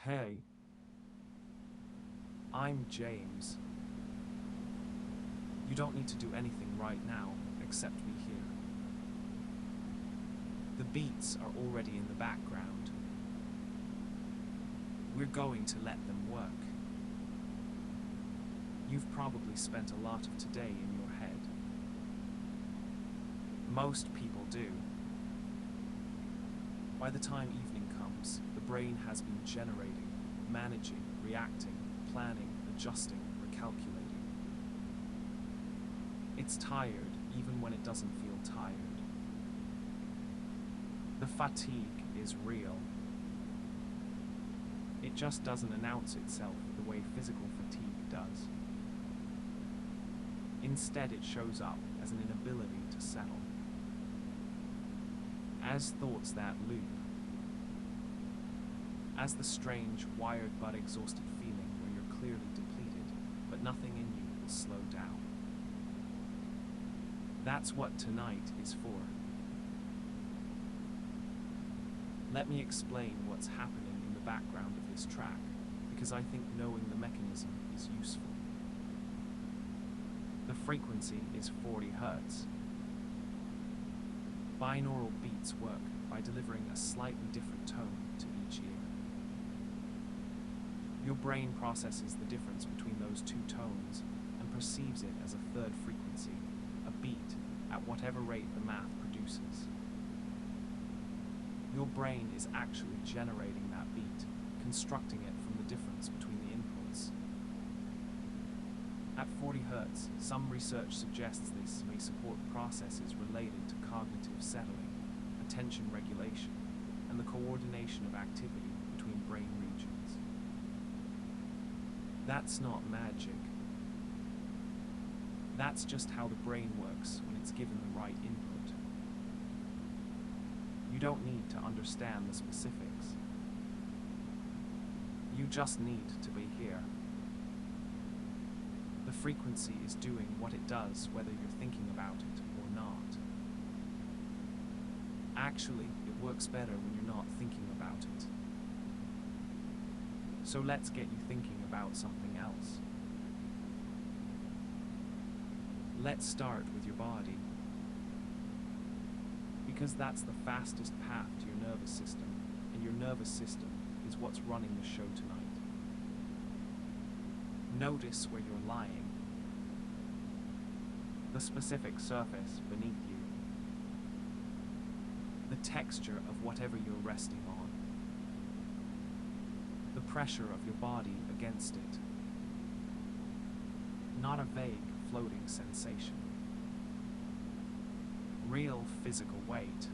Hey, I'm James. You don't need to do anything right now except be here. The beats are already in the background. We're going to let them work. You've probably spent a lot of today in your head. Most people do. By the time evening comes, the brain has been generating, managing, reacting, planning, adjusting, recalculating. It's tired even when it doesn't feel tired. The fatigue is real. It just doesn't announce itself the way physical fatigue does. Instead, it shows up as an inability to settle. As thoughts that loop. As the strange, wired but exhausted feeling where you're clearly depleted, but nothing in you will slow down. That's what tonight is for. Let me explain what's happening in the background of this track, because I think knowing the mechanism is useful. The frequency is 40 Hz. Binaural beats work by delivering a slightly different tone to each ear. Your brain processes the difference between those two tones and perceives it as a third frequency, a beat, at whatever rate the math produces. Your brain is actually generating that beat, constructing it from the difference between the inputs. At 40 Hz, some research suggests this may support processes related to cognitive settling, attention regulation, and the coordination of activity between brain regions. That's not magic. That's just how the brain works when it's given the right input. You don't need to understand the specifics. You just need to be here. The frequency is doing what it does whether you're thinking about it or not. Actually, it works better when you're not thinking about it. So let's get you thinking about something else. Let's start with your body. Because that's the fastest path to your nervous system, and your nervous system is what's running the show tonight. Notice where you're lying. The specific surface beneath you. The texture of whatever you're resting on. The pressure of your body against it. Not a vague, floating sensation. Real physical weight.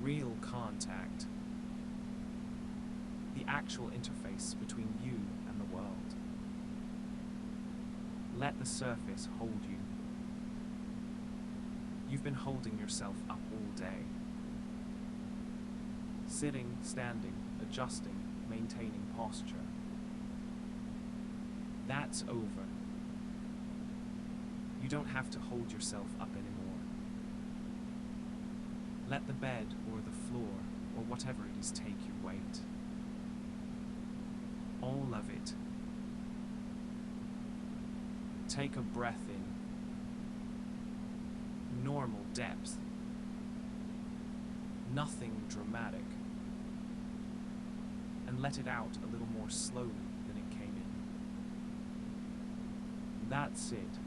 Real contact. The actual interface between you and the world. Let the surface hold you. You've been holding yourself up all day. Sitting, standing, adjusting, maintaining posture. That's over. You don't have to hold yourself up anymore. Let the bed or the floor or whatever it is take your weight. All of it. Take a breath in. Normal depth. Nothing dramatic. And let it out a little more slowly than it came in. That's it.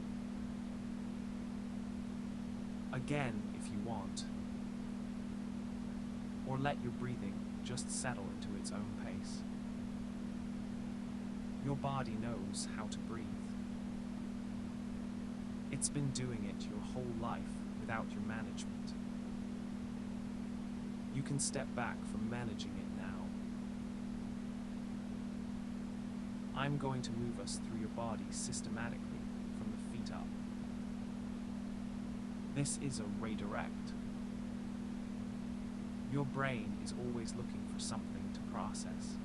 Again, if you want. Or let your breathing just settle into its own pace. Your body knows how to breathe. It's been doing it your whole life without your management. You can step back from managing it now. I'm going to move us through your body systematically from the feet up. This is a redirect. Your brain is always looking for something to process.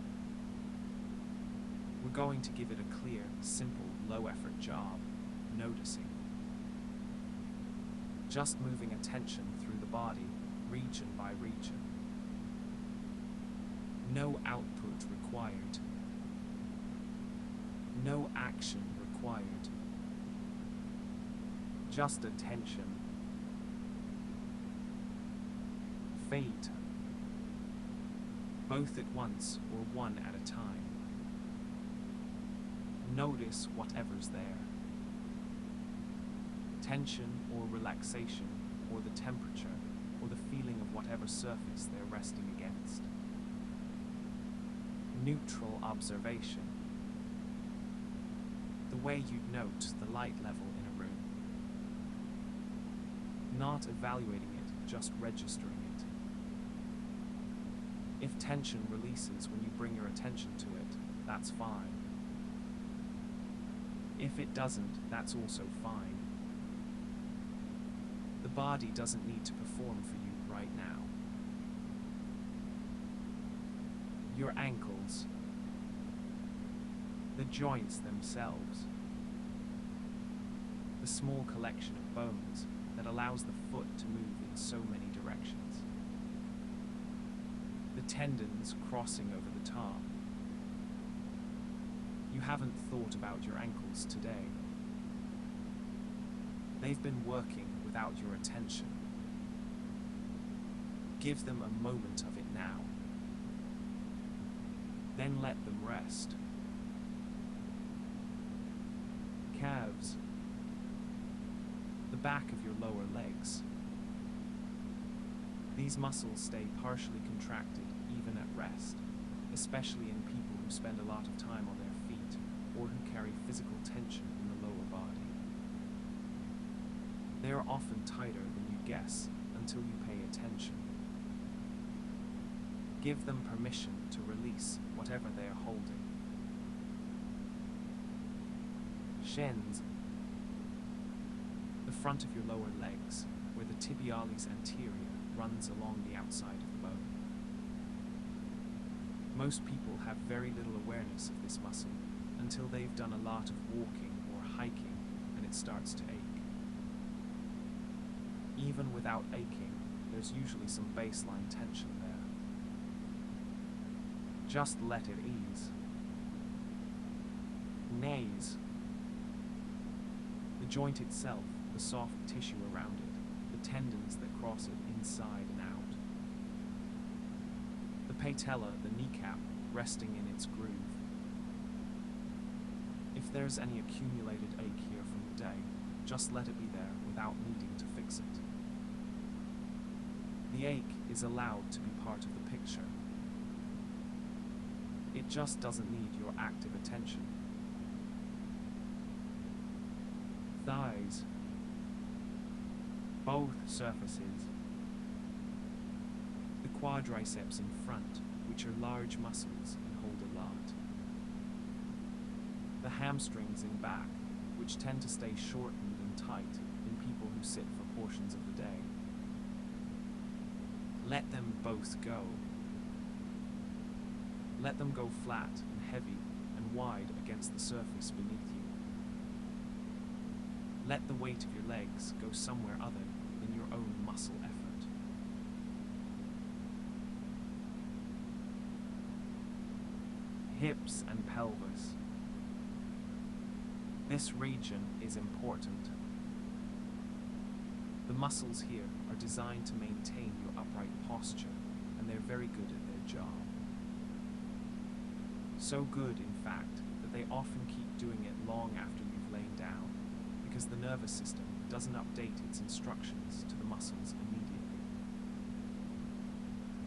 We're going to give it a clear, simple, low-effort job, noticing. Just moving attention through the body, region by region. No output required. No action required. Just attention. Fate. Both at once or one at a time. Notice whatever's there. Tension or relaxation, or the temperature, or the feeling of whatever surface they're resting against. Neutral observation. The way you'd note the light level in a room. Not evaluating it, just registering it. If tension releases when you bring your attention to it, that's fine. If it doesn't, that's also fine. The body doesn't need to perform for you right now. Your ankles, the joints themselves, the small collection of bones that allows the foot to move in so many directions, the tendons crossing over the top. You haven't thought about your ankles today. They've been working without your attention. Give them a moment of it now. Then let them rest. Calves. The back of your lower legs. These muscles stay partially contracted even at rest, especially in people who spend a lot of time on their feet or who carry physical tension in the lower body. They are often tighter than you guess until you pay attention. Give them permission to release whatever they are holding. Shins. The front of your lower legs, where the tibialis anterior runs along the outside of the bone. Most people have very little awareness of this muscle until they've done a lot of walking or hiking and it starts to ache. Even without aching, there's usually some baseline tension there. Just let it ease. Nays. The joint itself, the soft tissue around it, the tendons that cross it inside and out. The patella, the kneecap, resting in its groove. If there's any accumulated ache here from the day, just let it be there without needing to fix it. The ache is allowed to be part of the picture. It just doesn't need your active attention. Thighs. Both surfaces. The quadriceps in front, which are large muscles and hold a lot. The hamstrings in back, which tend to stay shortened and tight in people who sit for portions of the day. Let them both go. Let them go flat and heavy and wide against the surface beneath you. Let the weight of your legs go somewhere other than your own muscle effort. Hips and pelvis. This region is important. The muscles here are designed to maintain your upright posture, and they're very good at their job. So good, in fact, that they often keep doing it long after you've lain down, because the nervous system doesn't update its instructions to the muscles immediately.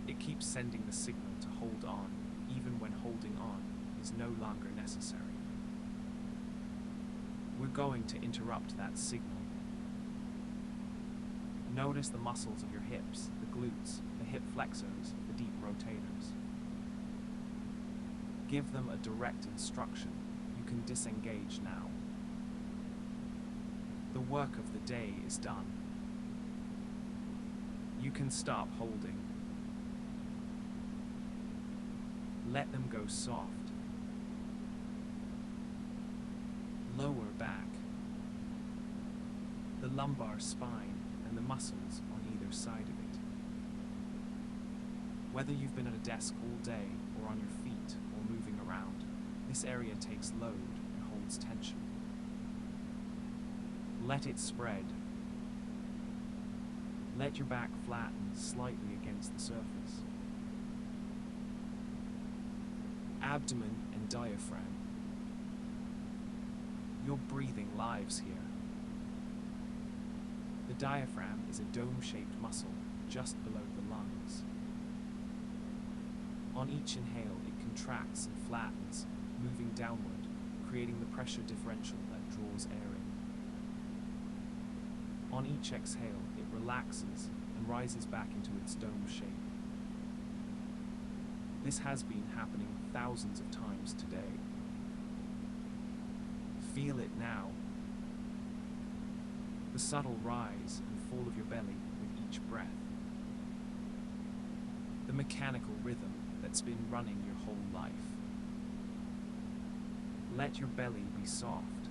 It keeps sending the signal to hold on, even when holding on is no longer necessary. We're going to interrupt that signal. Notice the muscles of your hips, the glutes, the hip flexors, the deep rotators. Give them a direct instruction. You can disengage now. The work of the day is done. You can stop holding. Let them go soft. Lower back. The lumbar spine and the muscles on either side of it. Whether you've been at a desk all day or on your feet or moving around, this area takes load and holds tension. Let it spread. Let your back flatten slightly against the surface. Abdomen and diaphragm. Your breathing lives here. The diaphragm is a dome-shaped muscle just below the lungs. On each inhale, it contracts and flattens, moving downward, creating the pressure differential that draws air in. On each exhale, it relaxes and rises back into its dome shape. This has been happening thousands of times today. Feel it now. The subtle rise and fall of your belly with each breath. The mechanical rhythm that's been running your whole life. Let your belly be soft.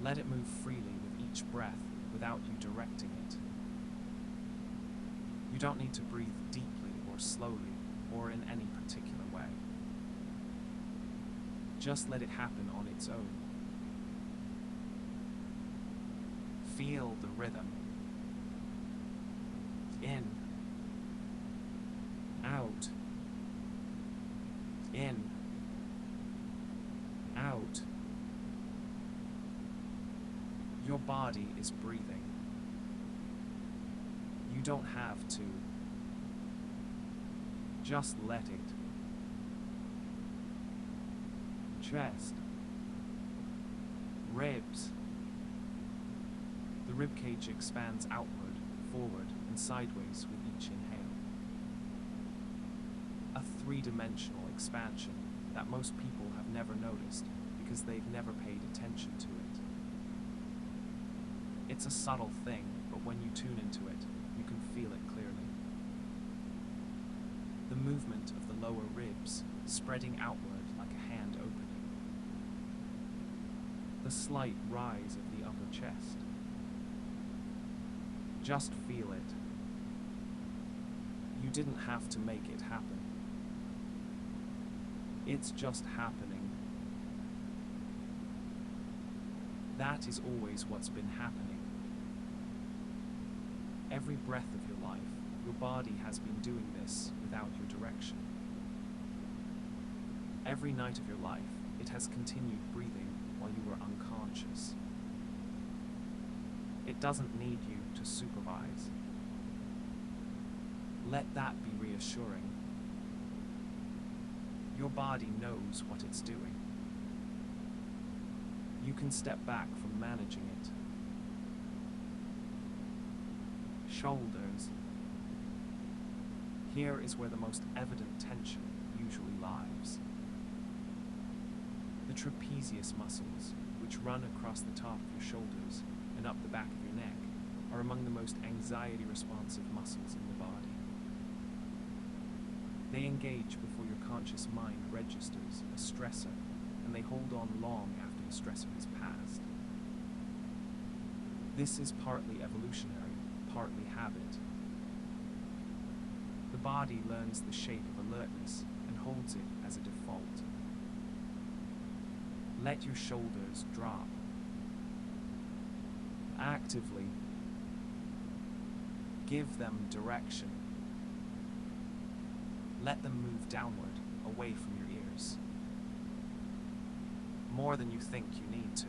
Let it move freely with each breath without you directing it. You don't need to breathe deeply or slowly or in any particular way. Just let it happen on its own. Feel the rhythm. In. Out. In. Out. Your body is breathing. You don't have to. Just let it. Chest. Ribs. The ribcage expands outward, forward, and sideways with each inhale. A three-dimensional expansion that most people have never noticed because they've never paid attention to it. It's a subtle thing, but when you tune into it, you can feel it clearly. The movement of the lower ribs spreading outward like a hand opening. The slight rise of the upper chest. Just feel it. You didn't have to make it happen. It's just happening. That is always what's been happening. Every breath of your life, your body has been doing this without your direction. Every night of your life, it has continued breathing while you were unconscious. It doesn't need you to supervise. Let that be reassuring. Your body knows what it's doing. You can step back from managing it. Shoulders. Here is where the most evident tension usually lies. The trapezius muscles, which run across the top of your shoulders and up the back of your neck, are among the most anxiety-responsive muscles in the body. They engage before your conscious mind registers a stressor, and they hold on long after the stressor has passed. This is partly evolutionary, partly habit. The body learns the shape of alertness and holds it as a default. Let your shoulders drop. Actively give them direction. Let them move downward, away from your ears. More than you think you need to.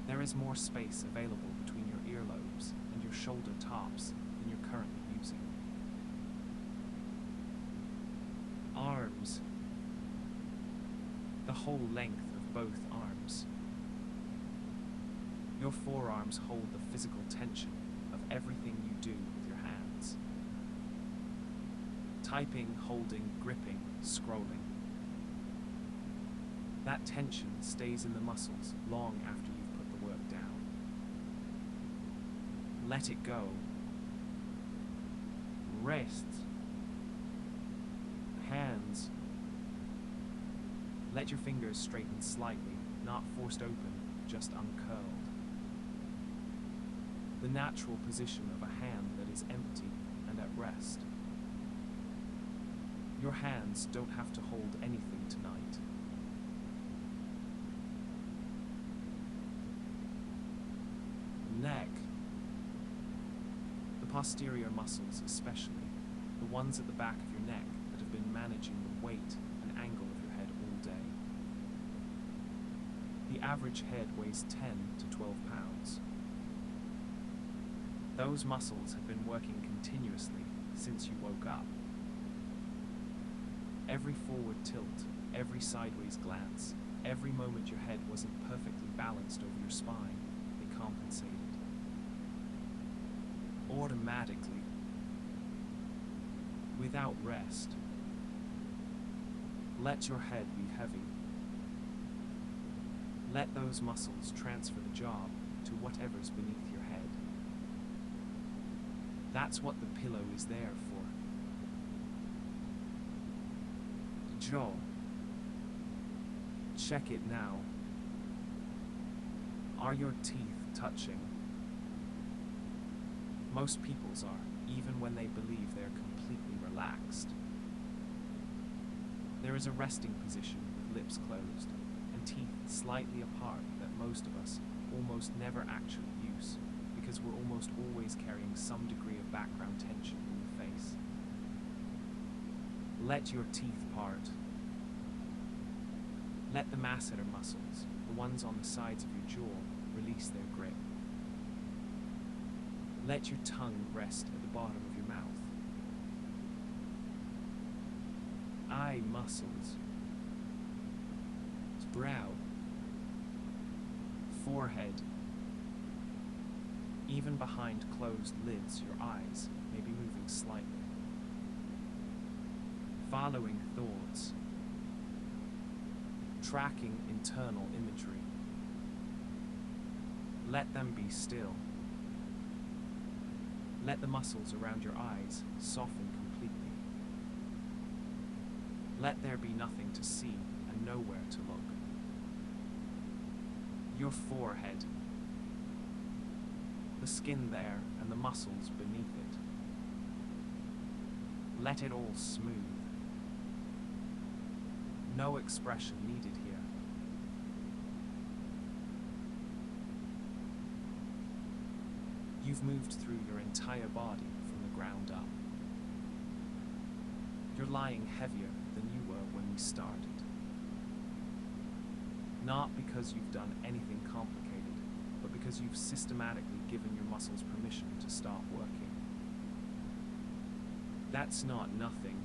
There is more space available between your earlobes and your shoulder tops than you're currently using. Arms. The whole length of both arms. Your forearms hold the physical tension of everything you do with your hands. Typing, holding, gripping, scrolling. That tension stays in the muscles long after you've put the work down. Let it go. Wrists. Hands. Let your fingers straighten slightly, not forced open, just uncurled. The natural position of a hand that is empty and at rest. Your hands don't have to hold anything tonight. Neck. The posterior muscles especially, the ones at the back of your neck that have been managing the weight and angle of your head all day. The average head weighs 10 to 12 pounds. Those muscles have been working continuously since you woke up. Every forward tilt, every sideways glance, every moment your head wasn't perfectly balanced over your spine, they compensated. Automatically, without rest. Let your head be heavy. Let those muscles transfer the job to whatever's beneath your head. That's what the pillow is there for. The jaw. Check it now. Are your teeth touching? Most people's are, even when they believe they're completely relaxed. There is a resting position with lips closed and teeth slightly apart that most of us almost never actually use because we're almost always carrying some degree of background tension in the face. Let your teeth part. Let the masseter muscles, the ones on the sides of your jaw, release their grip. Let your tongue rest at the bottom of your mouth. Eye muscles. Brow. Forehead. Even behind closed lids, your eyes may be moving slightly. Following thoughts. Tracking internal imagery. Let them be still. Let the muscles around your eyes soften completely. Let there be nothing to see and nowhere to look. Your forehead. The skin there and the muscles beneath it. Let it all smooth. No expression needed here. You've moved through your entire body from the ground up. You're lying heavier than you were when we started. Not because you've done anything complicated, but because you've systematically given your muscles permission to stop working. That's not nothing.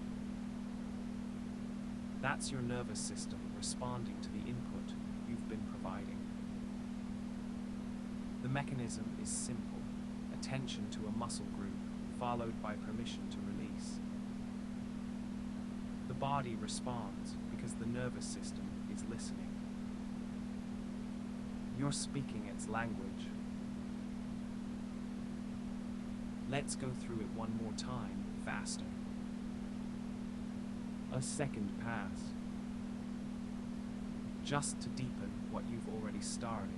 That's your nervous system responding to the input you've been providing. The mechanism is simple. Attention to a muscle group, followed by permission to release. The body responds because the nervous system is listening. You're speaking its language. Let's go through it one more time, faster. A second pass. Just to deepen what you've already started.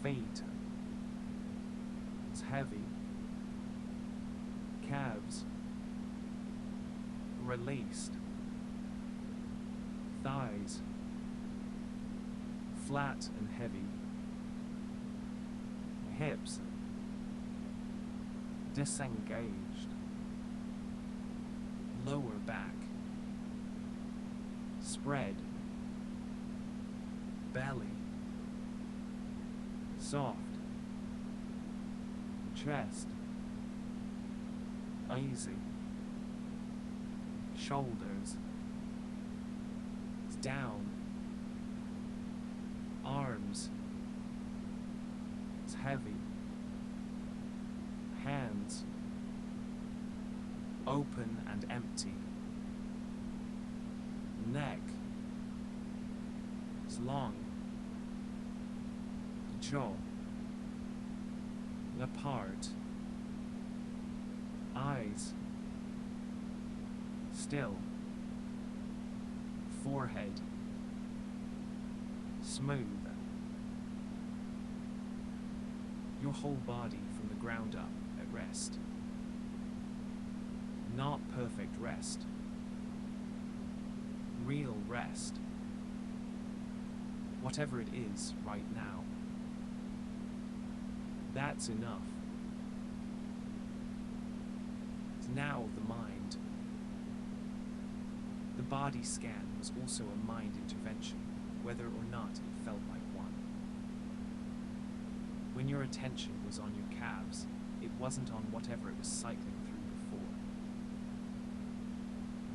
Feet. It's heavy. Calves. Released. Thighs. Flat and heavy. Hips. Disengaged. Lower back. Spread. Belly. Soft. Chest. Easy. Shoulders. Down. Arms. It's heavy. Hands. Open and empty. Neck. It's long. Jaw. Apart. Eyes. Still. Forehead. Smooth. Your whole body from the ground up at rest. Not perfect rest. Real rest. Whatever it is right now. That's enough. It's now the mind. The body scan was also a mind intervention, whether or not it felt like one. When your attention was on your calves, it wasn't on whatever it was cycling through before.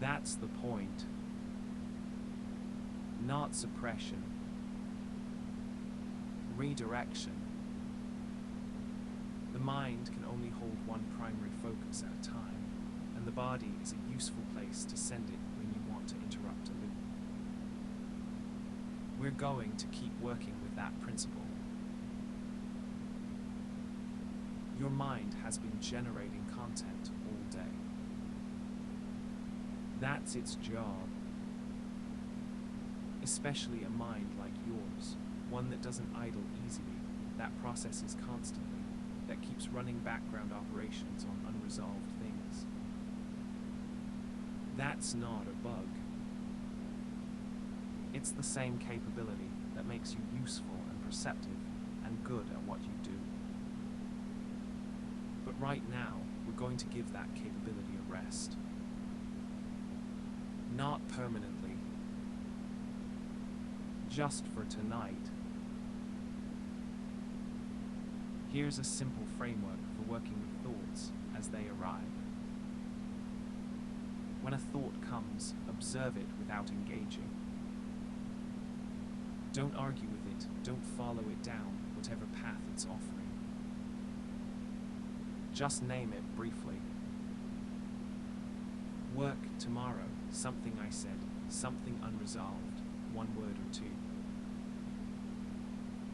That's the point. Not suppression. Redirection. The mind can only hold one primary focus at a time, and the body is a useful place to send it when you want to interrupt a loop. We're going to keep working with that principle. Your mind has been generating content all day. That's its job. Especially a mind like yours, one that doesn't idle easily, that processes constantly, that keeps running background operations on unresolved things. That's not a bug. It's the same capability that makes you useful and perceptive and good at what you do. But right now, we're going to give that capability a rest. Not permanently. Just for tonight. Here's a simple framework for working with thoughts as they arrive. When a thought comes, observe it without engaging. Don't argue with it, don't follow it down, whatever path it's offering. Just name it briefly. Work tomorrow, something I said, something unresolved, one word or two.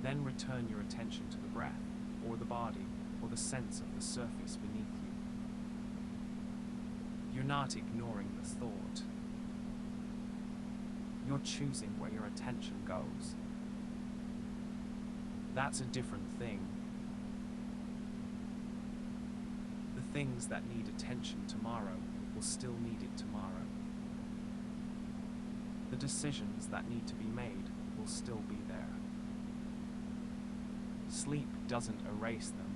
Then return your attention to the breath, or the body, or the sense of the surface beneath you. You're not ignoring the thought. You're choosing where your attention goes. That's a different thing. The things that need attention tomorrow will still need it tomorrow. The decisions that need to be made will still be there. Sleep doesn't erase them.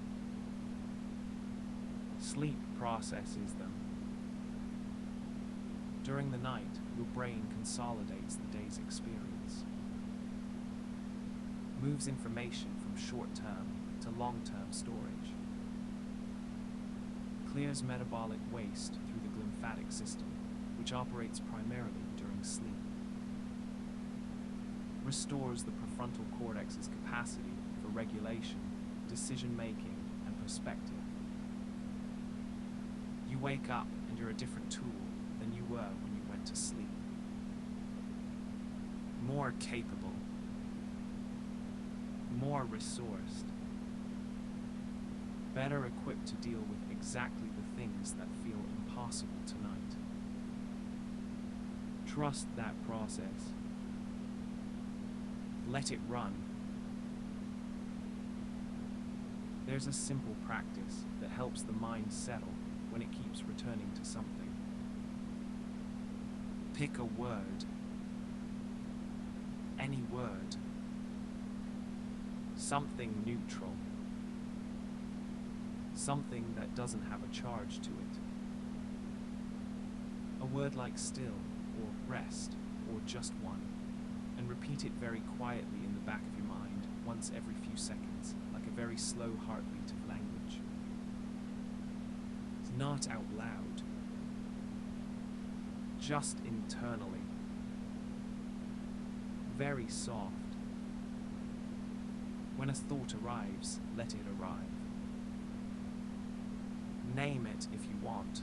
Sleep processes them. During the night, your brain consolidates the day's experience. Moves information from short-term to long-term storage. Clears metabolic waste through the glymphatic system, which operates primarily during sleep. Restores the prefrontal cortex's capacity for regulation, decision-making, and perspective. You wake up and you're a different tool than you were when you went to sleep. More capable. More resourced. Better equipped to deal with exactly the things that feel impossible tonight. Trust that process. Let it run. There's a simple practice that helps the mind settle when it keeps returning to something. Pick a word. Any word. Something neutral. Something that doesn't have a charge to it. A word like still, or rest, or just one. And repeat it very quietly in the back of your mind, once every few seconds, like a very slow heartbeat of language. It's not out loud. Just internally. Very soft. When a thought arrives, let it arrive. Name it if you want.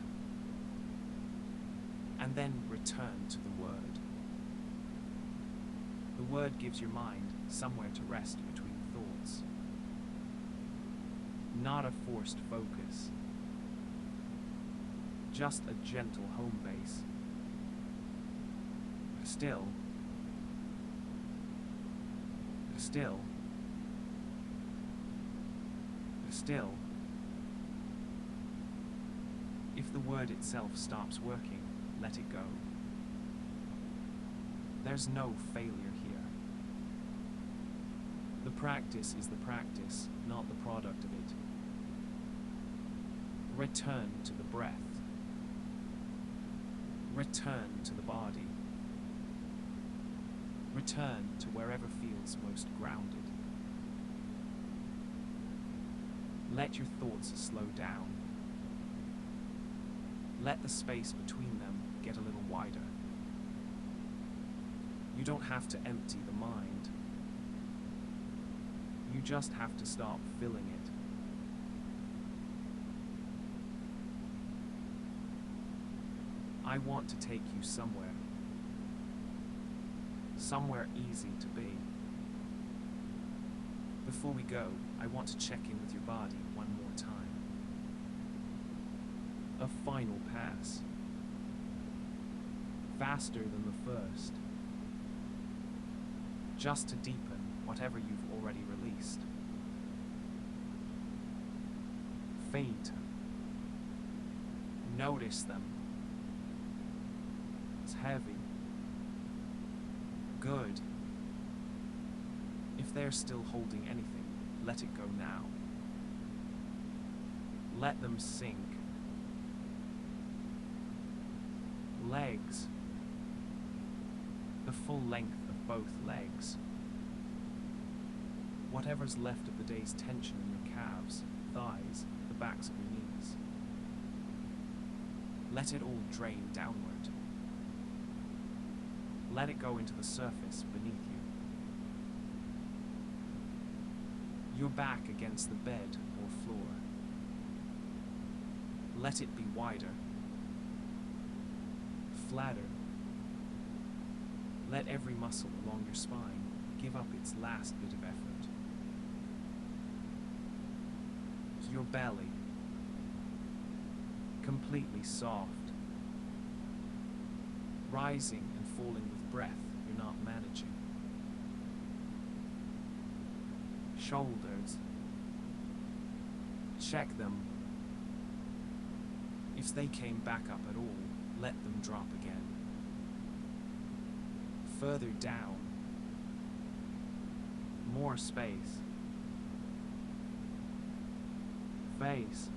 And then return to the word. The word gives your mind somewhere to rest between thoughts. Not a forced focus. Just a gentle home base. Still. Still. Still. If the word itself stops working, let it go. There's no failure here. The practice is the practice, not the product of it. Return to the breath. Return to the body. Return to wherever feels most grounded. Let your thoughts slow down. Let the space between them get a little wider. You don't have to empty the mind. You just have to stop filling it. I want to take you somewhere. Somewhere easy to be. Before we go, I want to check in with your body one more time. A final pass. Faster than the first. Just to deepen whatever you've already released. Feet. Notice them. It's heavy. Good. If they're still holding anything, let it go now. Let them sink. Legs. The full length of both legs. Whatever's left of the day's tension in your calves, thighs, the backs of your knees. Let it all drain downward. Let it go into the surface beneath you. Your back against the bed or floor. Let it be wider. Flatter. Let every muscle along your spine give up its last bit of effort. Your belly. Completely soft. Rising and falling with breath you're not managing. Shoulders. Check them. If they came back up at all, let them drop again. Further down. More space. Face.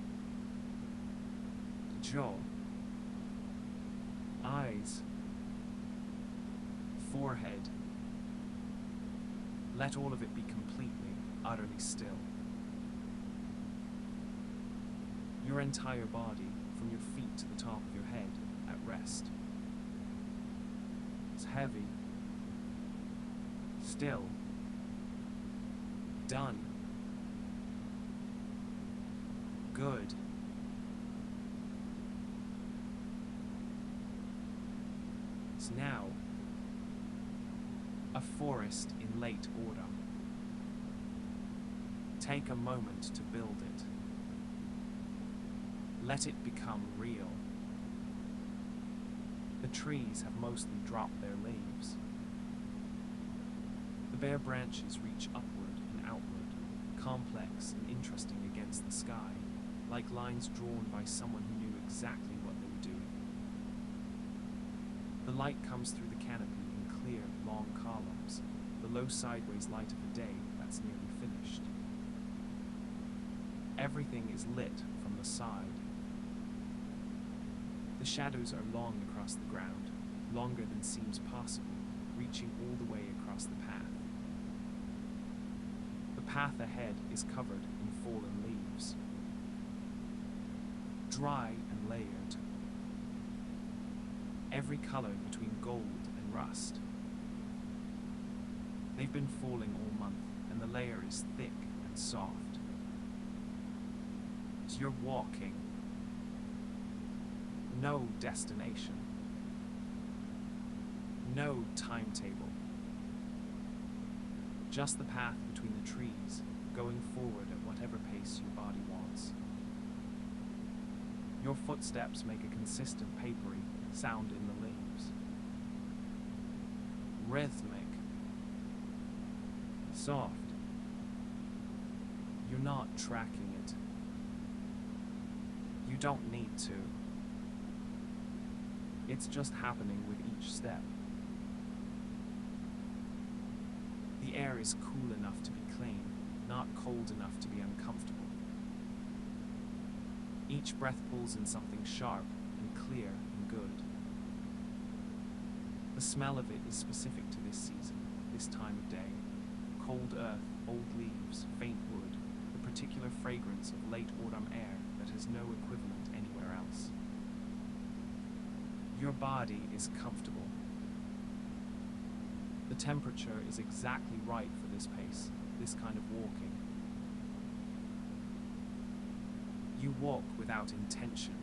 Jaw. Eyes. Forehead. Let all of it be completely, utterly still. Your entire body, from your feet to the top of your head, at rest. It's heavy. Still. Done. Good. It's now a forest in late autumn. Take a moment to build it. Let it become real. The trees have mostly dropped their leaves. The bare branches reach upward and outward, complex and interesting against the sky, like lines drawn by someone who knew exactly what they were doing. The light comes through the canopy in clear, long columns, the low sideways light of a day that's nearly finished. Everything is lit from the side. The shadows are long across the ground, longer than seems possible, reaching all the way across the path. The path ahead is covered in fallen leaves. Dry and layered. Every color between gold and rust. They've been falling all month, and the layer is thick and soft. So you're walking. No destination. No timetable. Just the path between the trees, going forward at whatever pace your body wants. Your footsteps make a consistent papery sound in the leaves. Rhythmic. Soft. You're not tracking it. You don't need to. It's just happening with each step. The air is cool enough to be clean, not cold enough to be uncomfortable. Each breath pulls in something sharp and clear and good. The smell of it is specific to this season, this time of day. Cold earth, old leaves, faint wood, the particular fragrance of late autumn air that has no equivalent anywhere else. Your body is comfortable. The temperature is exactly right for this pace, this kind of walking. You walk without intention.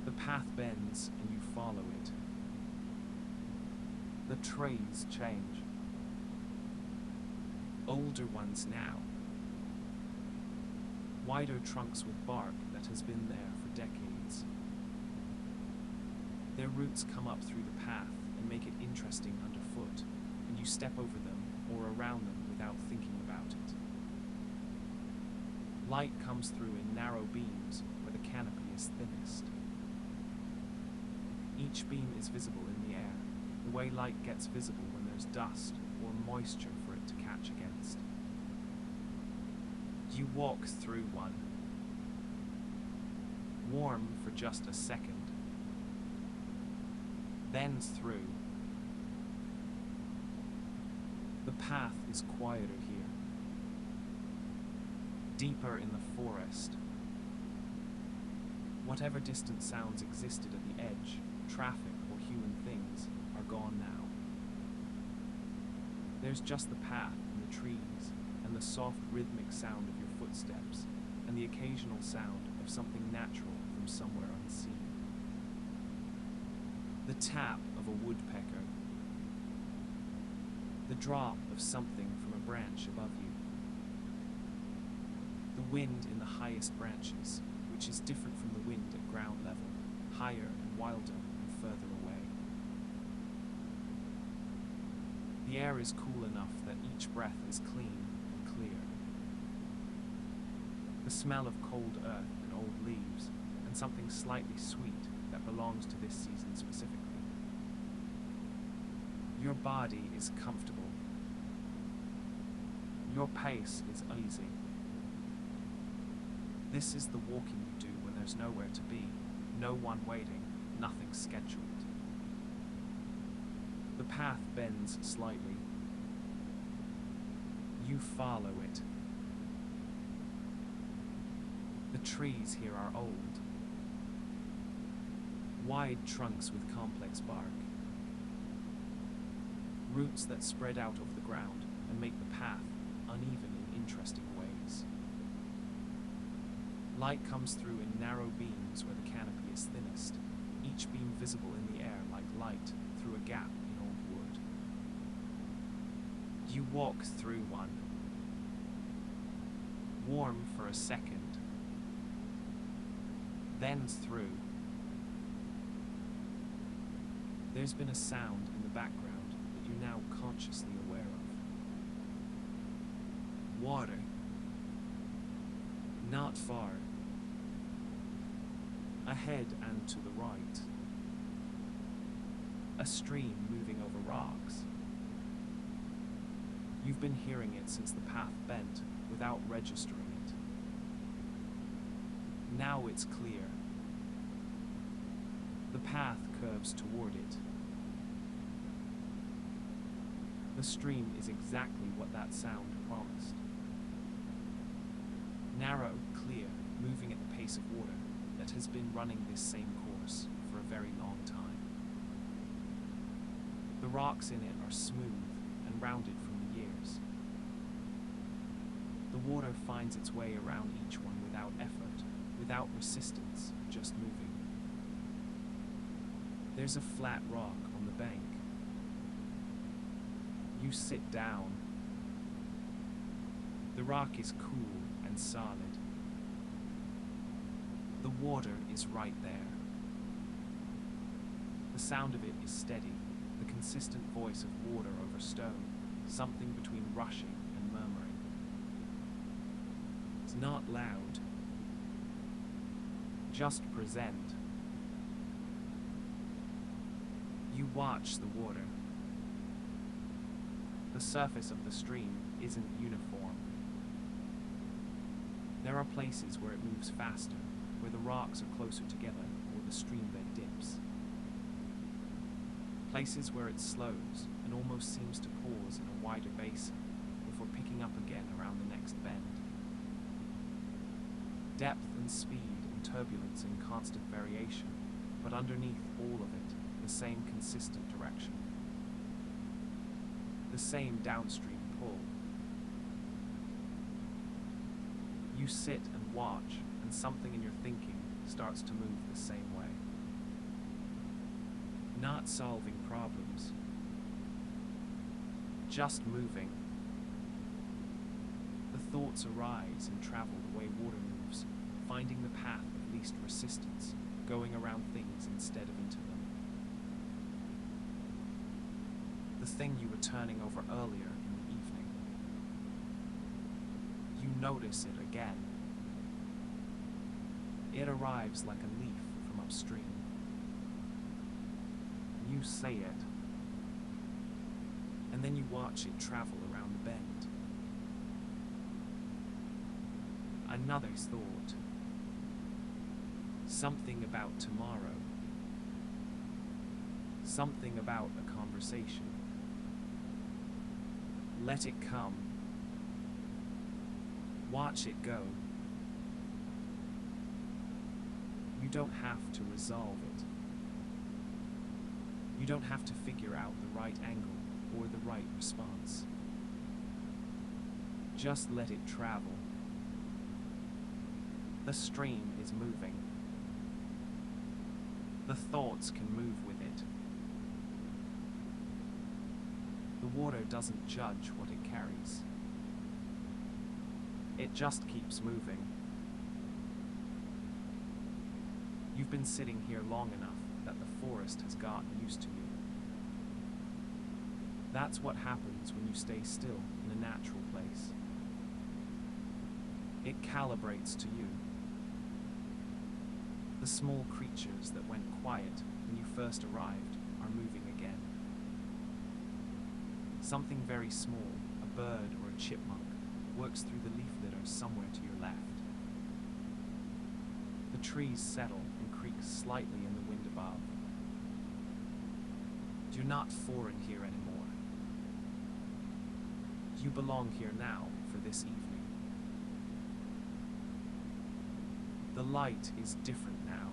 The path bends and you follow it. The trees change. Older ones now. Wider trunks with bark that has been there for decades. Their roots come up through the path and make it interesting underfoot, and you step over them or around them without thinking about it. Light comes through in narrow beams where the canopy is thinnest. Each beam is visible in the air, the way light gets visible when there's dust or moisture for it to catch against. You walk through one. Warm for just a second. Then through. The path is quieter here. Deeper in the forest. Whatever distant sounds existed at the edge, traffic or human things, are gone now. There's just the path and the trees, and the soft rhythmic sound of your footsteps, and the occasional sound of something natural from somewhere unseen. The tap of a woodpecker. The drop of something from a branch above you. The wind in the highest branches, which is different from the wind at ground level, higher and wilder and further away. The air is cool enough that each breath is clean and clear. The smell of cold earth and old leaves, and something slightly sweet that belongs to this season specifically. Your body is comfortable. Your pace is easy. This is the walking you do when there's nowhere to be, no one waiting, nothing scheduled. The path bends slightly. You follow it. The trees here are old. Wide trunks with complex bark. Roots that spread out over the ground and make the path uneven in interesting ways. Light comes through in narrow beams where the canopy is thinnest, each beam visible in the air like light through a gap in old wood. You walk through one. Warm for a second. Then through. There's been a sound in the background that you're now consciously aware of. Water. Not far. Ahead and to the right. A stream moving over rocks. You've been hearing it since the path bent without registering it. Now it's clear. The path curves toward it. The stream is exactly what that sound promised. Narrow, clear, moving at the pace of water that has been running this same course for a very long time. The rocks in it are smooth and rounded from the years. The water finds its way around each one without effort, without resistance, just moving. There's a flat rock on the bank. You sit down. The rock is cool and solid. The water is right there. The sound of it is steady, the consistent voice of water over stone, something between rushing and murmuring. It's not loud. Just present. You watch the water. The surface of the stream isn't uniform. There are places where it moves faster, where the rocks are closer together or the streambed dips. Places where it slows and almost seems to pause in a wider basin before picking up again around the next bend. Depth and speed and turbulence in constant variation, but underneath all of it, the same consistent direction. The same downstream pull. You sit and watch, and something in your thinking starts to move the same way. Not solving problems, just moving. The thoughts arise and travel the way water moves, finding the path of least resistance, going around things instead of into them. The thing you were turning over earlier in the evening. You notice it again. It arrives like a leaf from upstream. You say it, and then you watch it travel around the bend. Another thought. Something about tomorrow. Something about a conversation. Let it come. Watch it go. You don't have to resolve it. You don't have to figure out the right angle or the right response. Just let it travel. The stream is moving. The thoughts can move with it. The water doesn't judge what it carries. It just keeps moving. You've been sitting here long enough that the forest has gotten used to you. That's what happens when you stay still in a natural place. It calibrates to you. The small creatures that went quiet when you first arrived are moving again. Something very small, a bird or a chipmunk, works through the leaf litter somewhere to your left. The trees settle and creak slightly in the wind above. You're not foreign here anymore. You belong here now for this evening. The light is different now.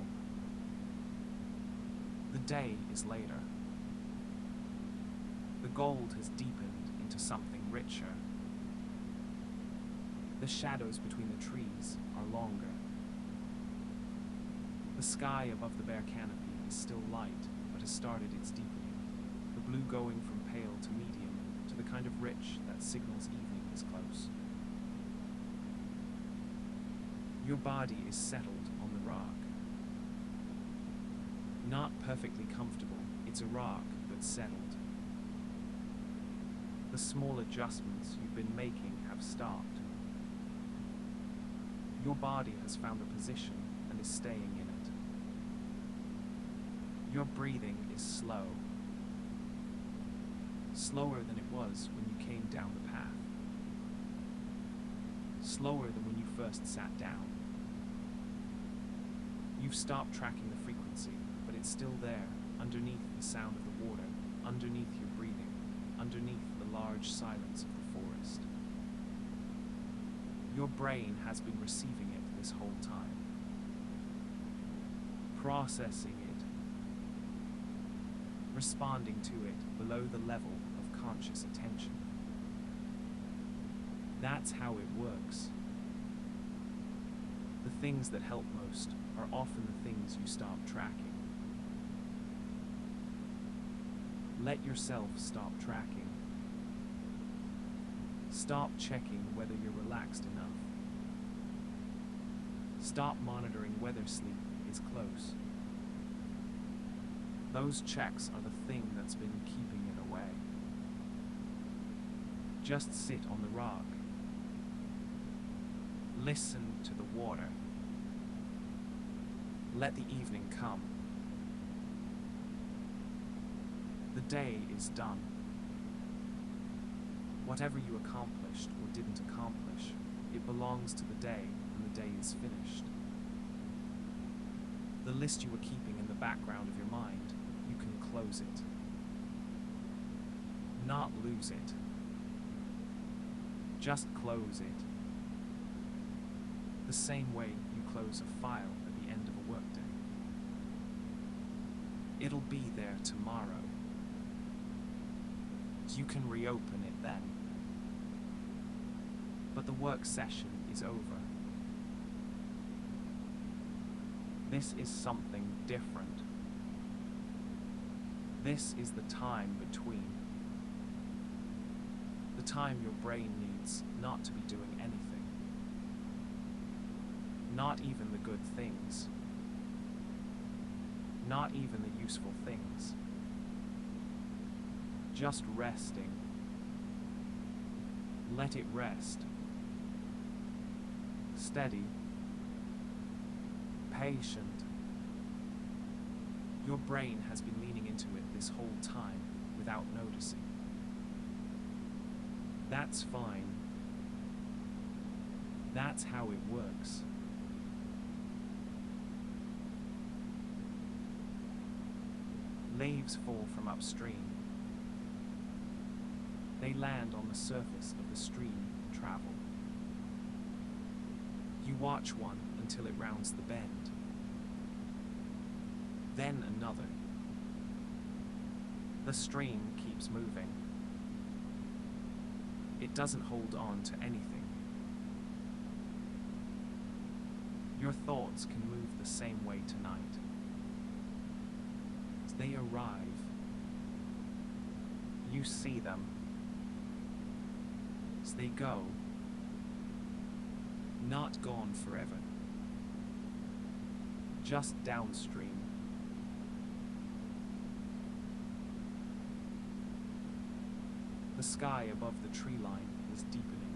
The day is later. The gold has deepened into something richer. The shadows between the trees are longer. The sky above the bare canopy is still light, but has started its deepening, the blue going from pale to medium to the kind of rich that signals evening is close. Your body is settled on the rock. Not perfectly comfortable, it's a rock, but settled. The small adjustments you've been making have stopped. Your body has found a position and is staying in it. Your breathing is slow. Slower than it was when you came down the path. Slower than when you first sat down. You've stopped tracking the frequency, but it's still there, underneath the sound of the water, underneath your breathing, underneath the large silence of the forest. Your brain has been receiving it this whole time. Processing it. Responding to it below the level of conscious attention. That's how it works. The things that help most are often the things you stop tracking. Let yourself stop tracking. Stop checking whether you're relaxed enough. Stop monitoring whether sleep is close. Those checks are the thing that's been keeping it away. Just sit on the rock. Listen to the water. Let the evening come. The day is done. Whatever you accomplished or didn't accomplish, it belongs to the day, and the day is finished. The list you were keeping in the background of your mind, you can close it. Not lose it. Just close it. The same way you close a file at the end of a workday. It'll be there tomorrow. You can reopen it then. But the work session is over. This is something different. This is the time between. The time your brain needs not to be doing anything. Not even the good things. Not even the useful things. Just resting. Let it rest. Steady. Patient. Your brain has been leaning into it this whole time without noticing. That's fine. That's how it works. Leaves fall from upstream. They land on the surface of the stream and travel. You watch one until it rounds the bend. Then another. The stream keeps moving. It doesn't hold on to anything. Your thoughts can move the same way tonight. As they arrive, you see them. As they go, not gone forever. Just downstream. The sky above the tree line is deepening.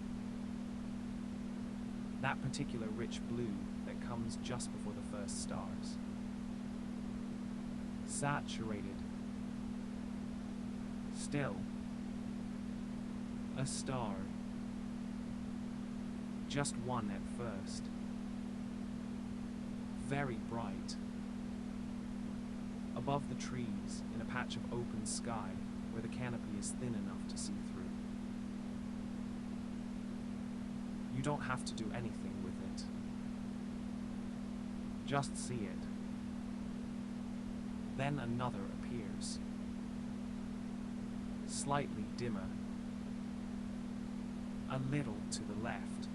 That particular rich blue that comes just before the first stars. Saturated. Still. A star. Just one at first. Very bright. Above the trees, in a patch of open sky, where the canopy is thin enough to see through. You don't have to do anything with it. Just see it. Then another appears. Slightly dimmer. A little to the left.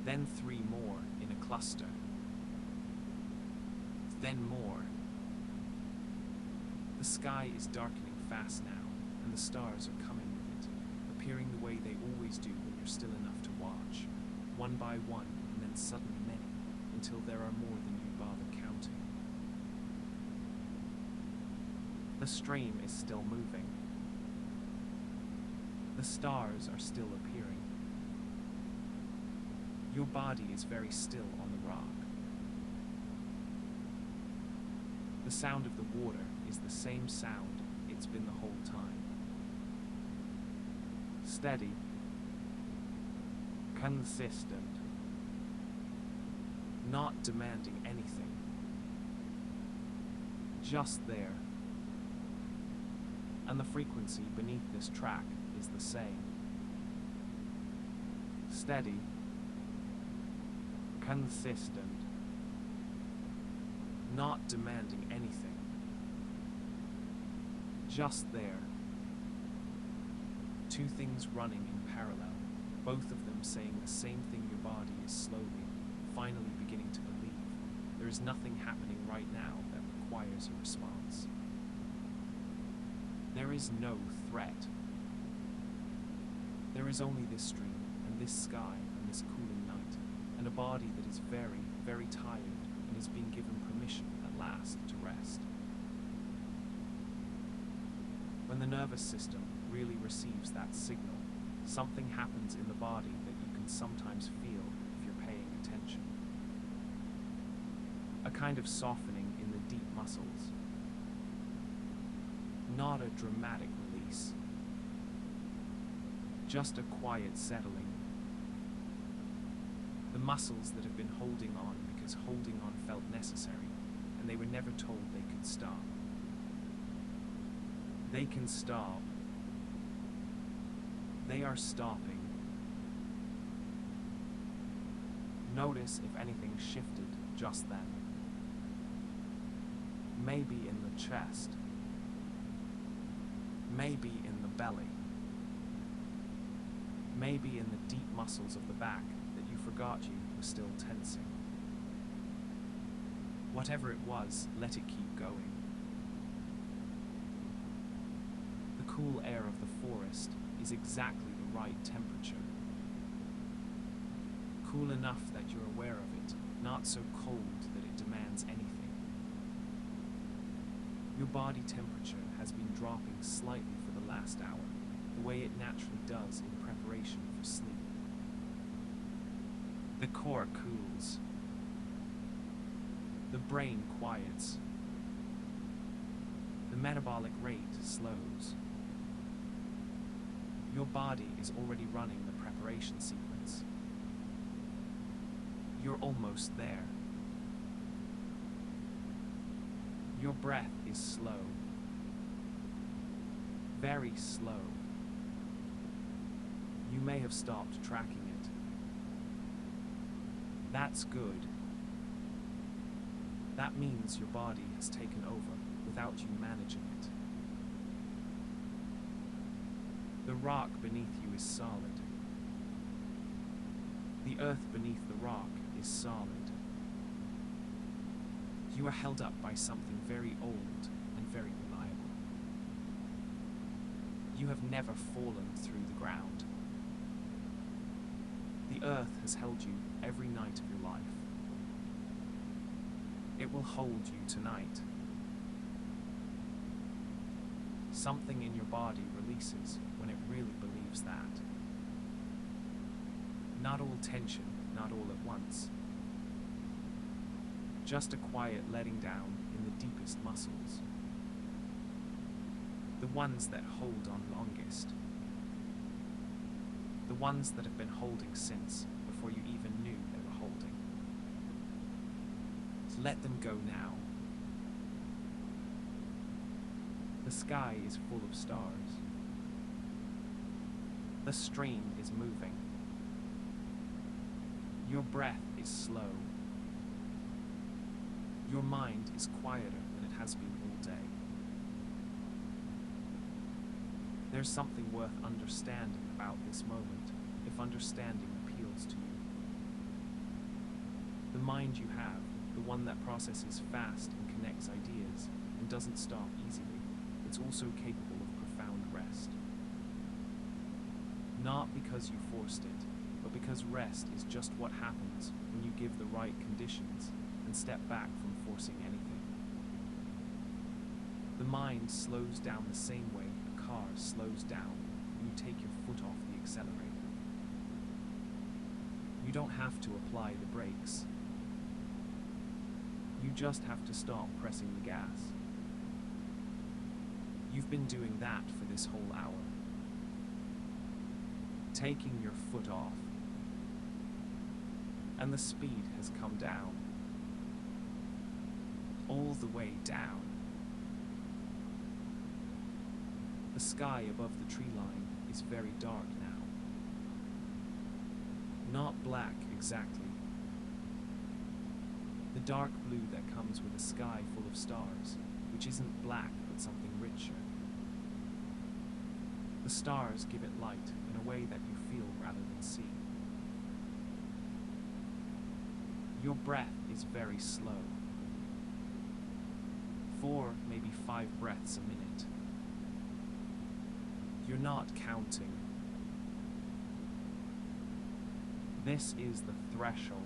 Then three more in a cluster. Then more. The sky is darkening fast now, and the stars are coming with it, appearing the way they always do when you're still enough to watch, one by one, and then suddenly many, until there are more than you bother counting. The stream is still moving. The stars are still appearing. Your body is very still on the rock. The sound of the water is the same sound it's been the whole time. Steady. Consistent. Not demanding anything. Just there. And the frequency beneath this track is the same. Steady. Consistent. Not demanding anything. Just there. Two things running in parallel, both of them saying the same thing your body is slowly, finally beginning to believe. There is nothing happening right now that requires a response. There is no threat. There is only this stream, and this sky, and this cooling night, and a body that is very, very tired and is being given permission at last to rest. When the nervous system really receives that signal, something happens in the body that you can sometimes feel if you're paying attention. A kind of softening in the deep muscles. Not a dramatic release, just a quiet settling. The muscles that have been holding on because holding on felt necessary, and they were never told they could stop. They can stop. They are stopping. Notice if anything shifted just then. Maybe in the chest. Maybe in the belly. Maybe in the deep muscles of the back that you forgot you were still tensing. Whatever it was, let it keep going. The cool air of the forest is exactly the right temperature. Cool enough that you're aware of it, not so cold that it demands anything. Your body temperature has been dropping slightly for the last hour, the way it naturally does in preparation for sleep. The core cools. The brain quiets. The metabolic rate slows. Your body is already running the preparation sequence. You're almost there. Your breath is slow. Very slow. You may have stopped tracking it. That's good. That means your body has taken over without you managing it. The rock beneath you is solid. The earth beneath the rock is solid. You are held up by something very old and very reliable. You have never fallen through the ground. The earth has held you every night of your life. It will hold you tonight. Something in your body releases when it really believes that. Not all tension, not all at once. Just a quiet letting down in the deepest muscles. The ones that hold on longest. The ones that have been holding since before you even knew they were holding. Let them go now. The sky is full of stars. The stream is moving. Your breath is slow. Your mind is quieter than it has been all day. There's something worth understanding about this moment, if understanding appeals to you. The mind you have, the one that processes fast and connects ideas and doesn't stop easily, it's also capable of profound rest. Not because you forced it, but because rest is just what happens when you give the right conditions and step back from forcing anything. The mind slows down the same way a car slows down when you take your foot off the accelerator. You don't have to apply the brakes. You just have to stop pressing the gas. You've been doing that for this whole hour. Taking your foot off. And the speed has come down. All the way down. The sky above the tree line is very dark now. Not black exactly. The dark blue that comes with a sky full of stars, which isn't black but something richer. The stars give it light in a way that you feel rather than see. Your breath is very slow. 4, maybe 5 breaths a minute. You're not counting. This is the threshold.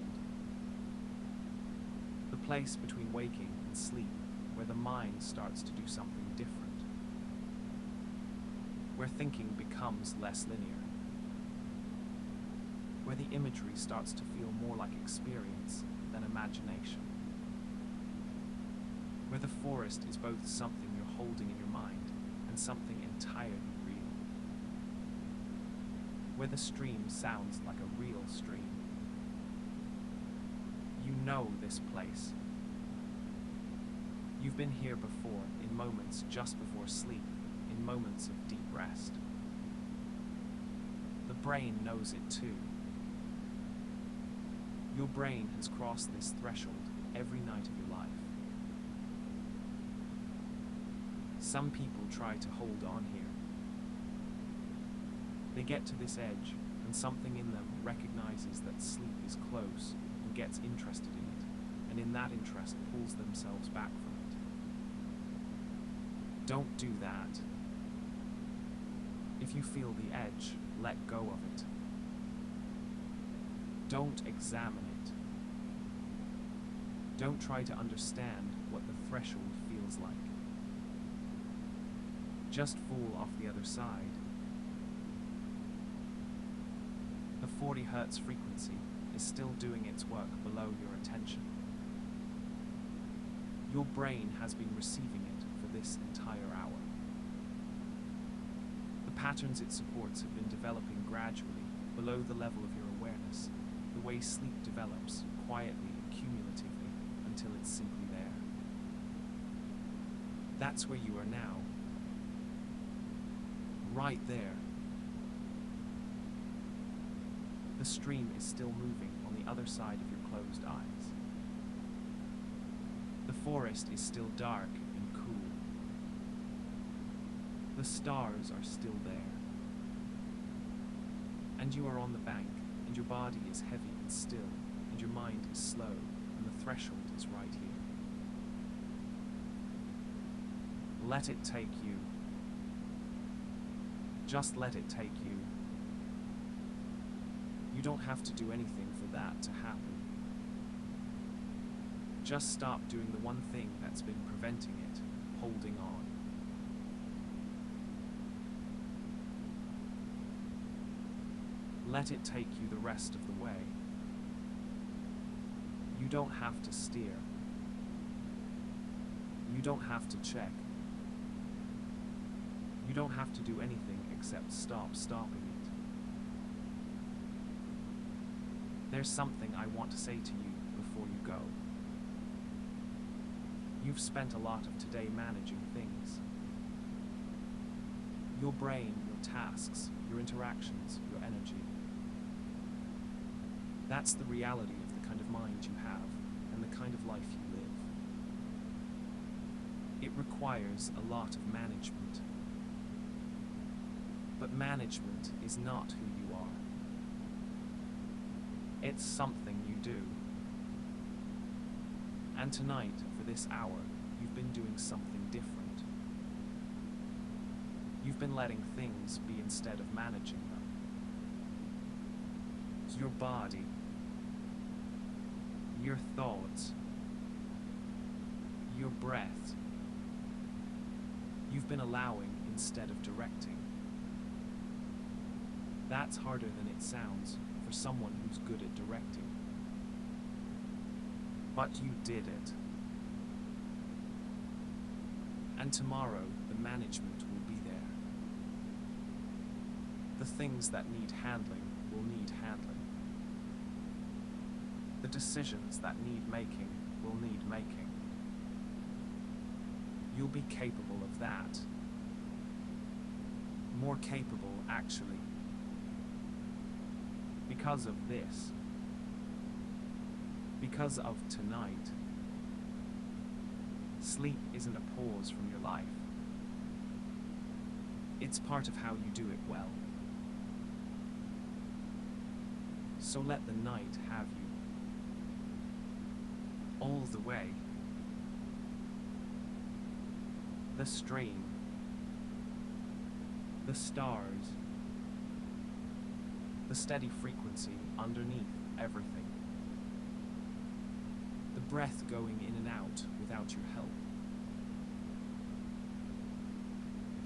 The place between waking and sleep where the mind starts to do something different. Where thinking becomes less linear. Where the imagery starts to feel more like experience than imagination. Where the forest is both something you're holding in your mind and something entirely real. Where the stream sounds like a real stream. You know this place. You've been here before, in moments just before sleep, in moments of deep rest. The brain knows it too. Your brain has crossed this threshold every night of your life. Some people try to hold on here. They get to this edge, and something in them recognizes that sleep is close and gets interested in it, and in that interest pulls themselves back from it. Don't do that. If you feel the edge, let go of it. Don't examine it. Don't try to understand what the threshold feels like. Just fall off the other side. The 40 Hz frequency is still doing its work below your attention. Your brain has been receiving it for this entire hour. The patterns it supports have been developing gradually below the level of your awareness, the way sleep develops quietly and cumulatively until it's simply there. That's where you are now. Right there. The stream is still moving on the other side of your closed eyes. The forest is still dark and cool. The stars are still there. And you are on the bank, and your body is heavy and still, and your mind is slow, and the threshold is right here. Let it take you. Just let it take you. You don't have to do anything for that to happen. Just stop doing the one thing that's been preventing it, holding on. Let it take you the rest of the way. You don't have to steer. You don't have to check. You don't have to do anything except stop stopping it. There's something I want to say to you before you go. You've spent a lot of today managing things. Your brain, your tasks, your interactions, your energy. That's the reality of the kind of mind you have and the kind of life you live. It requires a lot of management. But management is not who you are. It's something you do. And tonight, for this hour, you've been doing something different. You've been letting things be instead of managing them. Your body, your thoughts, your breath. You've been allowing instead of directing. That's harder than it sounds for someone who's good at directing. But you did it. And tomorrow, the management will be there. The things that need handling will need handling. The decisions that need making will need making. You'll be capable of that. More capable, actually. Because of this. Because of tonight. Sleep isn't a pause from your life. It's part of how you do it well. So let the night have you. All the way. The stream. The stars. The steady frequency underneath everything. The breath going in and out without your help.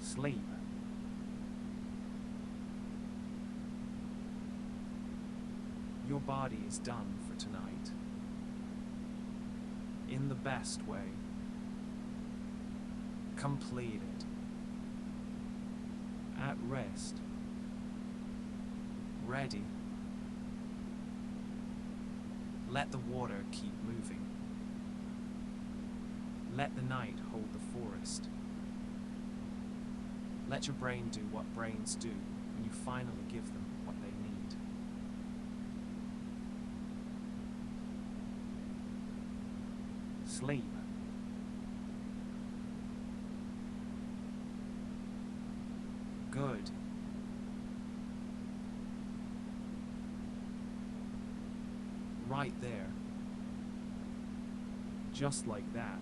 Sleep. Your body is done for tonight. In the best way. Completed. At rest. Ready. Let the water keep moving. Let the night hold the forest. Let your brain do what brains do when you finally give them what they need. Sleep. Good. Right there. Just like that.